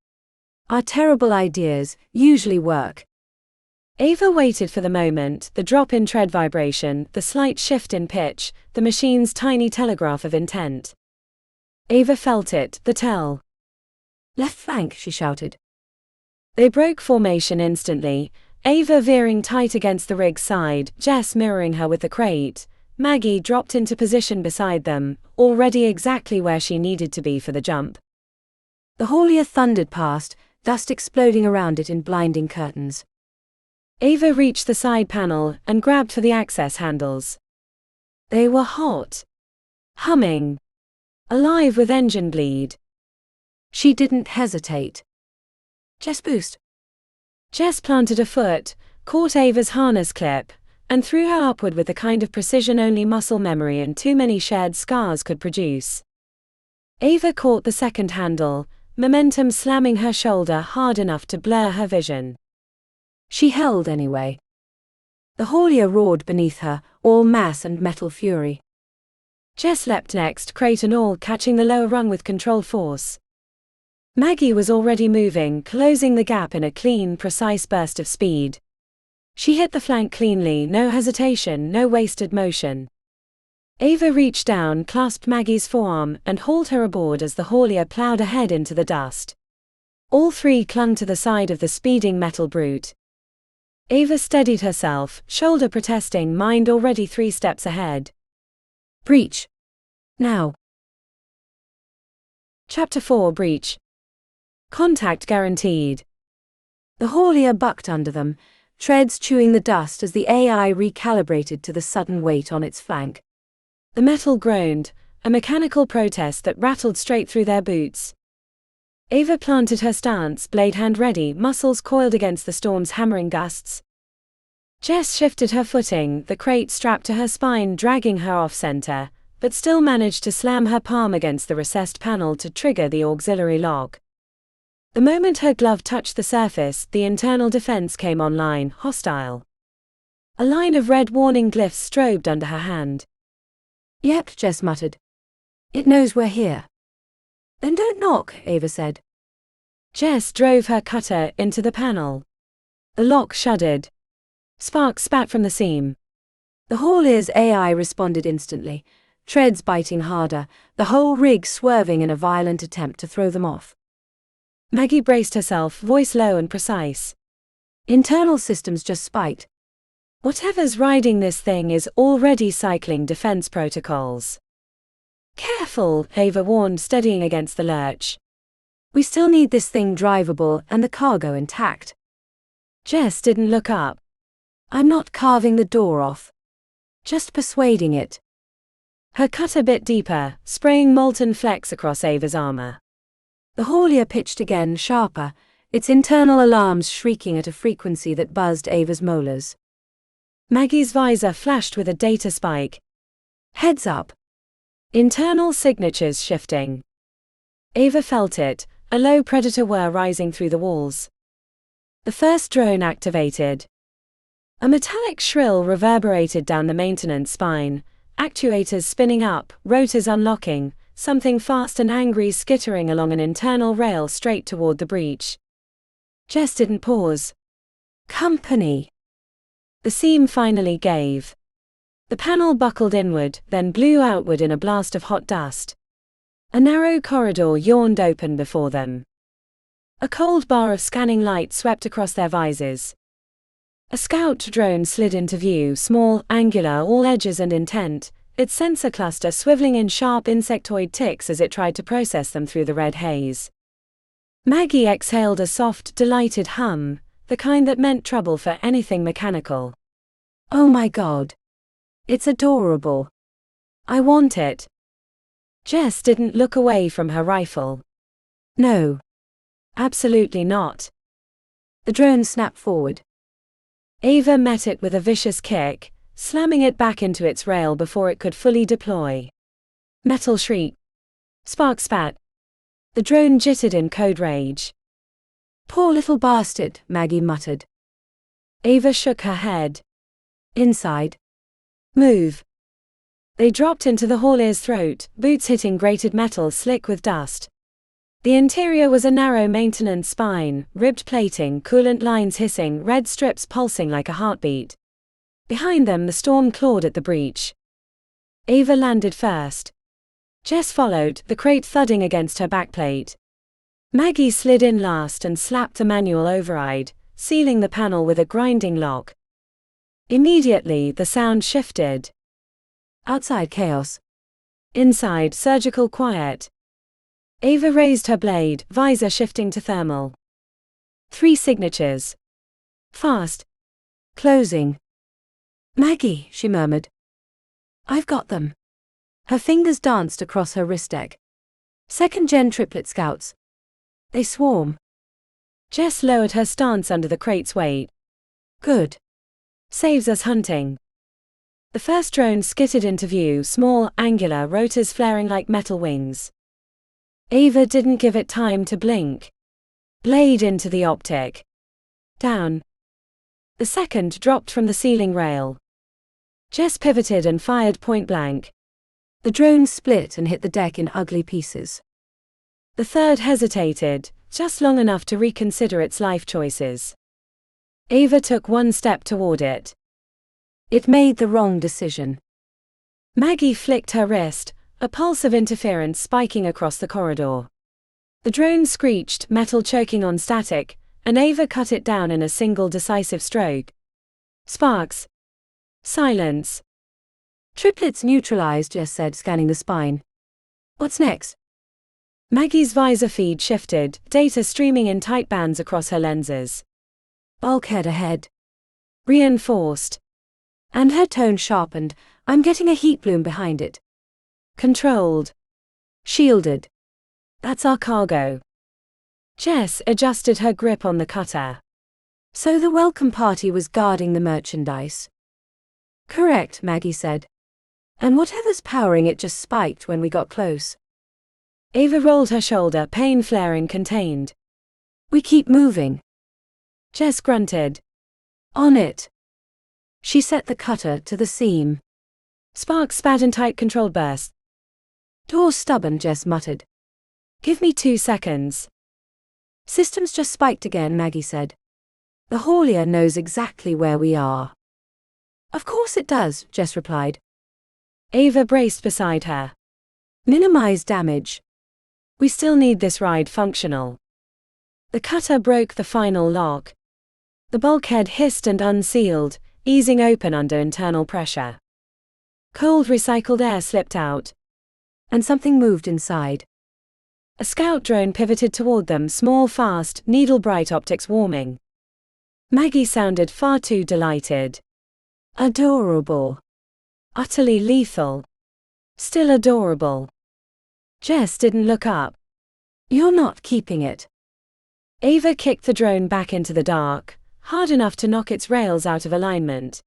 Our terrible ideas usually work. Ava waited for the moment, the drop in tread vibration, the slight shift in pitch, the machine's tiny telegraph of intent. Ava felt it, the tell. Left flank, she shouted. They broke formation instantly, Ava veering tight against the rig's side, Jess mirroring her with the crate. Maggie dropped into position beside them, already exactly where she needed to be for the jump. The haulier thundered past, dust exploding around it in blinding curtains. Ava reached the side panel and grabbed for the access handles. They were hot. Humming. Alive with engine bleed. She didn't hesitate. Jess boost. Jess planted a foot, caught Ava's harness clip, and threw her upward with the kind of precision only muscle memory and too many shared scars could produce. Ava caught the second handle, momentum slamming her shoulder hard enough to blur her vision. She held anyway. The haulier roared beneath her, all mass and metal fury. Jess leapt next, crate and all, catching the lower rung with controlled force. Maggie was already moving, closing the gap in a clean, precise burst of speed. She hit the flank cleanly, no hesitation, no wasted motion. Ava reached down, clasped Maggie's forearm, and hauled her aboard as the haulier plowed ahead into the dust. All three clung to the side of the speeding metal brute. Ava steadied herself, shoulder protesting, mind already 3 steps ahead. Breach. Now. Chapter 4 Breach. Contact guaranteed. The haulier bucked under them, treads chewing the dust as the AI recalibrated to the sudden weight on its flank. The metal groaned, a mechanical protest that rattled straight through their boots. Ava planted her stance, blade hand ready, muscles coiled against the storm's hammering gusts. Jess shifted her footing, the crate strapped to her spine dragging her off-center, but still managed to slam her palm against the recessed panel to trigger the auxiliary lock. The moment her glove touched the surface, the internal defense came online, hostile. A line of red warning glyphs strobed under her hand. Yep, Jess muttered. It knows we're here. Then don't knock, Ava said. Jess drove her cutter into the panel. The lock shuddered. Sparks spat from the seam. The haulier's AI responded instantly, treads biting harder, the whole rig swerving in a violent attempt to throw them off. Maggie braced herself, voice low and precise. Internal systems just spiked. Whatever's riding this thing is already cycling defense protocols. Careful, Ava warned, steadying against the lurch. We still need this thing drivable and the cargo intact. Jess didn't look up. I'm not carving the door off. Just persuading it. Her cutter bit deeper, spraying molten flecks across Ava's armor. The haulier pitched again, sharper, its internal alarms shrieking at a frequency that buzzed Ava's molars. Maggie's visor flashed with a data spike. Heads up. Internal signatures shifting. Ava felt it, a low predator whir rising through the walls. The first drone activated. A metallic shrill reverberated down the maintenance spine, actuators spinning up, rotors unlocking, something fast and angry skittering along an internal rail straight toward the breach. Jess didn't pause. Company. The seam finally gave. The panel buckled inward, then blew outward in a blast of hot dust. A narrow corridor yawned open before them. A cold bar of scanning light swept across their visors. A scout drone slid into view, small, angular, all edges and intent, its sensor cluster swiveling in sharp insectoid ticks as it tried to process them through the red haze. Maggie exhaled a soft, delighted hum, the kind that meant trouble for anything mechanical. Oh my God. It's adorable. I want it. Jess didn't look away from her rifle. No. Absolutely not. The drone snapped forward. Ava met it with a vicious kick, slamming it back into its rail before it could fully deploy. Metal shriek. Spark spat. The drone jittered in code rage. Poor little bastard, Maggie muttered. Ava shook her head. Inside. Move. They dropped into the haulier's throat, boots hitting grated metal slick with dust. The interior was a narrow maintenance spine, ribbed plating, coolant lines hissing, red strips pulsing like a heartbeat. Behind them the storm clawed at the breach. Ava landed first. Jess followed, the crate thudding against her backplate. Maggie slid in last and slapped the manual override, sealing the panel with a grinding lock. Immediately the sound shifted. Outside chaos. Inside surgical quiet. Ava raised her blade, visor shifting to thermal. 3 signatures. Fast. Closing. Maggie, she murmured. I've got them. Her fingers danced across her wrist deck. 2nd-gen triplet scouts. They swarm. Jess lowered her stance under the crate's weight. Good. Saves us hunting. The first drone skittered into view, small, angular, rotors flaring like metal wings. Ava didn't give it time to blink. Blade into the optic. Down. The second dropped from the ceiling rail. Jess pivoted and fired point blank. The drone split and hit the deck in ugly pieces. The third hesitated, just long enough to reconsider its life choices. Ava took 1 step toward it. It made the wrong decision. Maggie flicked her wrist, a pulse of interference spiking across the corridor. The drone screeched, metal choking on static, and Ava cut it down in a single decisive stroke. Sparks. Silence. Triplets neutralized, Jess said, scanning the spine. What's next? Maggie's visor feed shifted, data streaming in tight bands across her lenses. Bulkhead ahead. Reinforced. And her tone sharpened. I'm getting a heat bloom behind it. Controlled. Shielded. That's our cargo. Jess adjusted her grip on the cutter. So the welcome party was guarding the merchandise. Correct, Maggie said. And whatever's powering it just spiked when we got close. Ava rolled her shoulder, pain flaring contained. We keep moving. Jess grunted. On it. She set the cutter to the seam. Sparks spat in tight controlled bursts. Door's stubborn, Jess muttered. Give me 2 seconds. Systems just spiked again, Maggie said. The haulier knows exactly where we are. Of course it does, Jess replied. Ava braced beside her. Minimize damage. We still need this ride functional. The cutter broke the final lock. The bulkhead hissed and unsealed, easing open under internal pressure. Cold recycled air slipped out. And something moved inside. A scout drone pivoted toward them, small, fast, needle-bright optics warming. Maggie sounded far too delighted. Adorable. Utterly lethal. Still adorable. Jess didn't look up. You're not keeping it. Ava kicked the drone back into the dark, hard enough to knock its rails out of alignment.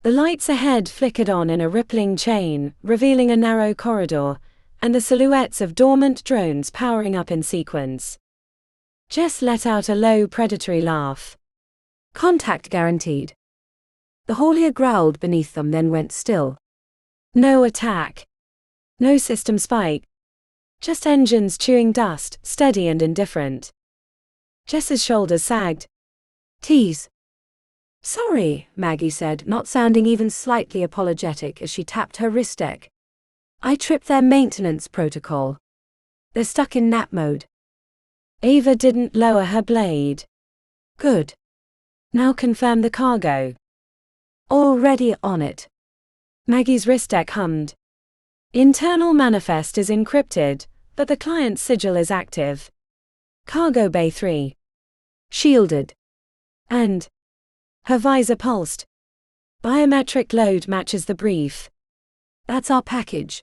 The lights ahead flickered on in a rippling chain, revealing a narrow corridor, and the silhouettes of dormant drones powering up in sequence. Jess let out a low predatory laugh. Contact guaranteed. The haulier growled beneath them, then went still. No attack. No system spike. Just engines chewing dust, steady and indifferent. Jess's shoulders sagged. Tease. Sorry, Maggie said, not sounding even slightly apologetic as she tapped her wrist deck. I tripped their maintenance protocol. They're stuck in nap mode. Ava didn't lower her blade. Good. Now confirm the cargo. Already on it. Maggie's wrist deck hummed. Internal manifest is encrypted, but the client's sigil is active. Cargo Bay 3. Shielded. And her visor pulsed. Biometric load matches the brief. That's our package.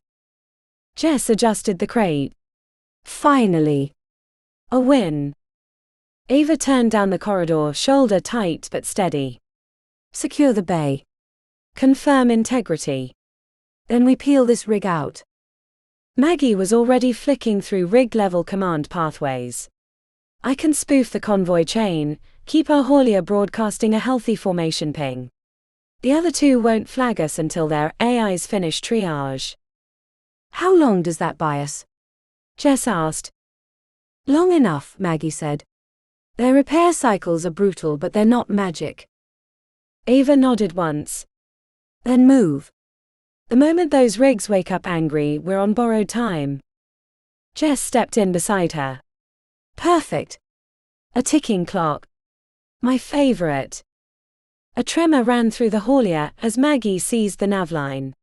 Jess adjusted the crate. Finally. A win. Ava turned down the corridor, shoulder tight but steady. Secure the bay. Confirm integrity. Then we peel this rig out. Maggie was already flicking through rig-level command pathways. I can spoof the convoy chain, keep our haulier broadcasting a healthy formation ping. The other two won't flag us until their AIs finish triage. How long does that buy us? Jess asked. Long enough, Maggie said. Their repair cycles are brutal, but they're not magic. Ava nodded once. Then move. The moment those rigs wake up angry, we're on borrowed time. Jess stepped in beside her. Perfect. A ticking clock. My favorite. A tremor ran through the haulier as Maggie seized the nav line.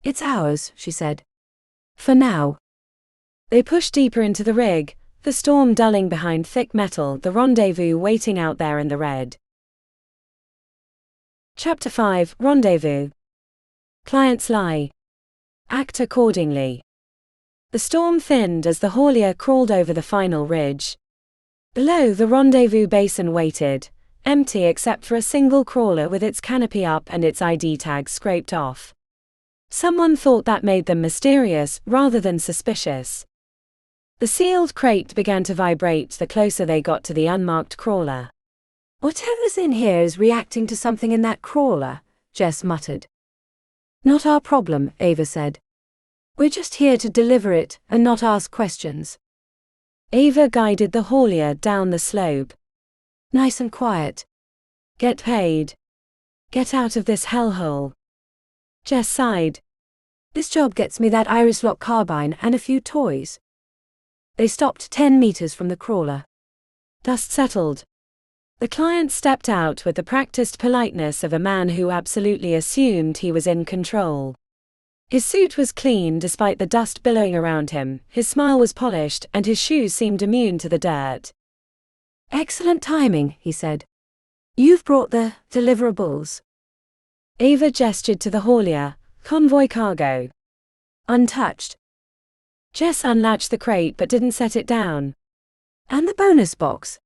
It's ours, she said. For now. They pushed deeper into the rig, the storm dulling behind thick metal, the rendezvous waiting out there in the red. Chapter 5, Rendezvous. Clients lie. Act accordingly. The storm thinned as the haulier crawled over the final ridge. Below, the rendezvous basin waited, empty except for a single crawler with its canopy up and its ID tag scraped off. Someone thought that made them mysterious rather than suspicious. The sealed crate began to vibrate the closer they got to the unmarked crawler. Whatever's in here is reacting to something in that crawler, Jess muttered. Not our problem, Ava said. We're just here to deliver it and not ask questions. Ava guided the haulier down the slope. Nice and quiet. Get paid. Get out of this hellhole. Jess sighed. This job gets me that iris lock carbine and a few toys. They stopped 10 meters from the crawler. Dust settled. The client stepped out with the practiced politeness of a man who absolutely assumed he was in control. His suit was clean despite the dust billowing around him, his smile was polished, and his shoes seemed immune to the dirt. Excellent timing, he said. You've brought the deliverables. Ava gestured to the haulier, convoy cargo. Untouched. Jess unlatched the crate but didn't set it down. And the bonus box.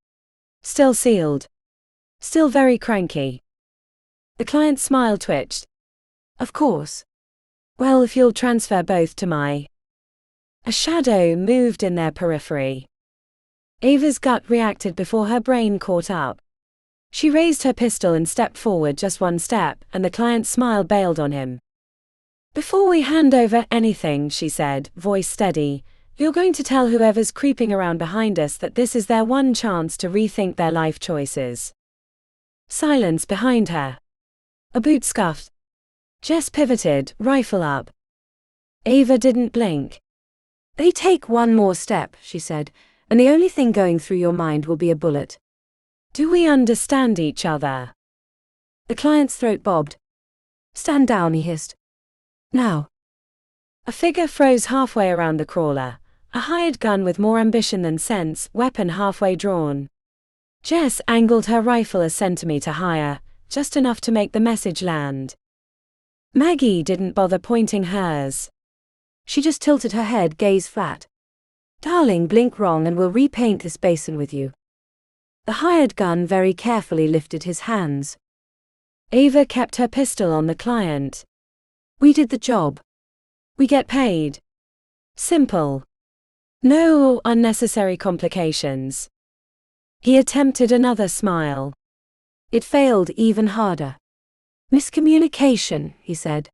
Still sealed. Still very cranky. The client's smile twitched. Of course. Well, if you'll transfer both to my... A shadow moved in their periphery. Ava's gut reacted before her brain caught up. She raised her pistol and stepped forward just one step, and the client's smile bailed on him. Before we hand over anything, she said, voice steady, you're going to tell whoever's creeping around behind us that this is their one chance to rethink their life choices. Silence behind her. A boot scuffed. Jess pivoted, rifle up. Ava didn't blink. They take one more step, she said, and the only thing going through your mind will be a bullet. Do we understand each other? The client's throat bobbed. Stand down, he hissed. Now. A figure froze halfway around the crawler, a hired gun with more ambition than sense, weapon halfway drawn. Jess angled her rifle a centimeter higher, just enough to make the message land. Maggie didn't bother pointing hers. She just tilted her head, gaze flat. Darling, blink wrong and we'll repaint this basin with you. The hired gun very carefully lifted his hands. Ava kept her pistol on the client. We did the job. We get paid. Simple. No unnecessary complications. He attempted another smile. It failed even harder. Miscommunication, he said.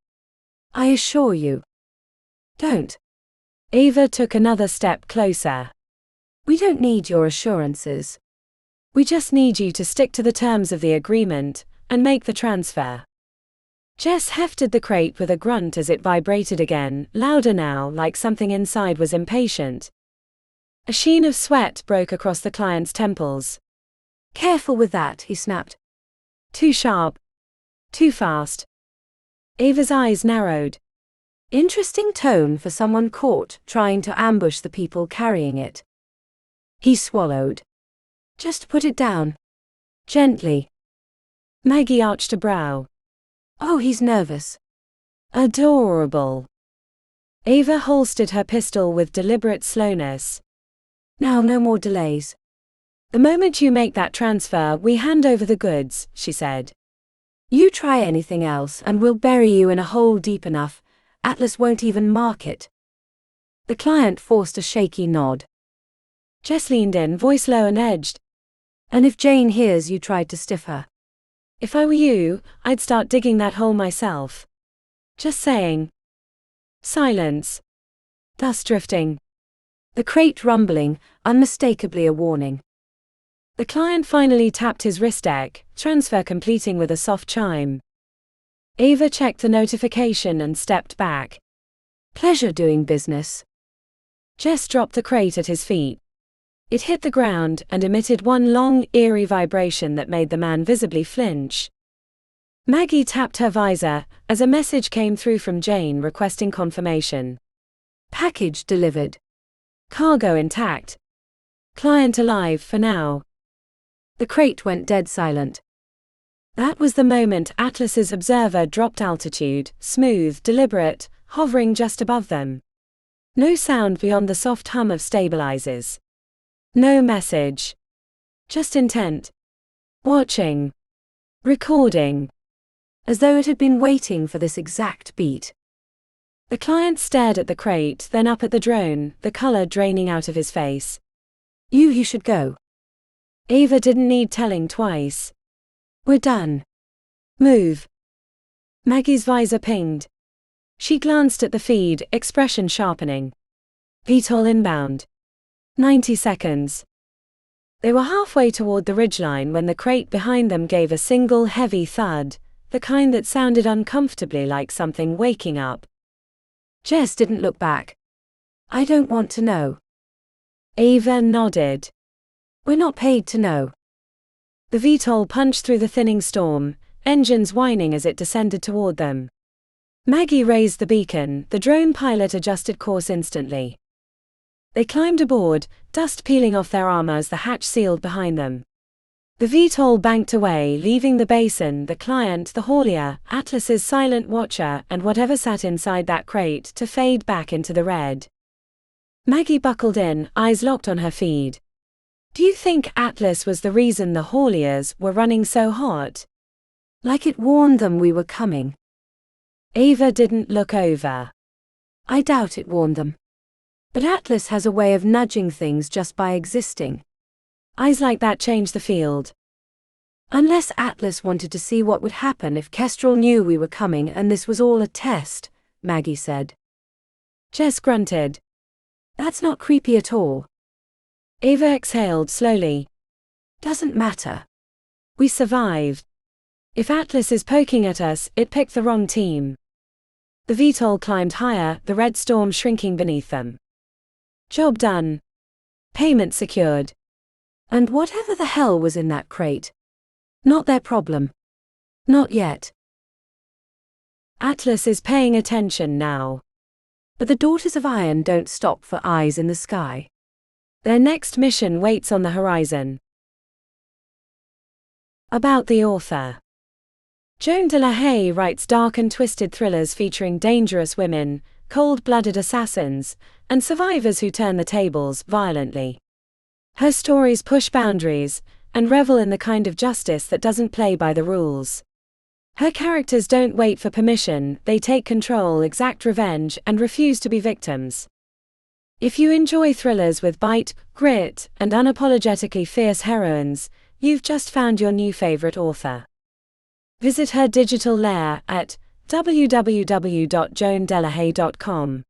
I assure you. Don't. Ava took another step closer. We don't need your assurances. We just need you to stick to the terms of the agreement and make the transfer. Jess hefted the crate with a grunt as it vibrated again, louder now, like something inside was impatient. A sheen of sweat broke across the client's temples. Careful with that, he snapped. Too sharp. Too fast. Ava's eyes narrowed. Interesting tone for someone caught trying to ambush the people carrying it. He swallowed. Just put it down. Gently. Maggie arched a brow. Oh, he's nervous. Adorable. Ava holstered her pistol with deliberate slowness. Now, no more delays. The moment you make that transfer, we hand over the goods, she said. You try anything else and we'll bury you in a hole deep enough, Atlas won't even mark it. The client forced a shaky nod. Jess leaned in, voice low and edged. And if Jane hears you tried to stiff her? If I were you, I'd start digging that hole myself. Just saying. Silence. Dust drifting. The crate rumbling, unmistakably a warning. The client finally tapped his wrist deck, transfer completing with a soft chime. Ava checked the notification and stepped back. Pleasure doing business. Jess dropped the crate at his feet. It hit the ground and emitted one long, eerie vibration that made the man visibly flinch. Maggie tapped her visor as a message came through from Jane requesting confirmation. Package delivered. Cargo intact. Client alive for now. The crate went dead silent. That was the moment Atlas's observer dropped altitude, smooth, deliberate, hovering just above them. No sound beyond the soft hum of stabilizers. No message. Just intent. Watching. Recording. As though it had been waiting for this exact beat. The client stared at the crate, then up at the drone, the color draining out of his face. You should go. Ava didn't need telling twice. We're done. Move. Maggie's visor pinged. She glanced at the feed, expression sharpening. VTOL inbound. 90 seconds. They were halfway toward the ridgeline when the crate behind them gave a single heavy thud, the kind that sounded uncomfortably like something waking up. Jess didn't look back. I don't want to know. Ava nodded. We're not paid to know. The VTOL punched through the thinning storm, engines whining as it descended toward them. Maggie raised the beacon, the drone pilot adjusted course instantly. They climbed aboard, dust peeling off their armor as the hatch sealed behind them. The VTOL banked away, leaving the basin, the client, the haulier, Atlas's silent watcher, and whatever sat inside that crate to fade back into the red. Maggie buckled in, eyes locked on her feed. Do you think Atlas was the reason the hauliers were running so hot? Like it warned them we were coming. Ava didn't look over. I doubt it warned them. But Atlas has a way of nudging things just by existing. Eyes like that change the field. Unless Atlas wanted to see what would happen if Kestrel knew we were coming and this was all a test, Maggie said. Jess grunted. That's not creepy at all. Ava exhaled slowly. Doesn't matter. We survived. If Atlas is poking at us, it picked the wrong team. The VTOL climbed higher, the red storm shrinking beneath them. Job done. Payment secured. And whatever the hell was in that crate. Not their problem. Not yet. Atlas is paying attention now. But the Daughters of Iron don't stop for eyes in the sky. Their next mission waits on the horizon. About the author. Joan de la Haye writes dark and twisted thrillers featuring dangerous women, cold-blooded assassins, and survivors who turn the tables violently. Her stories push boundaries and revel in the kind of justice that doesn't play by the rules. Her characters don't wait for permission, they take control, exact revenge, and refuse to be victims. If you enjoy thrillers with bite, grit, and unapologetically fierce heroines, you've just found your new favorite author. Visit her digital lair at www.joandelahaye.com.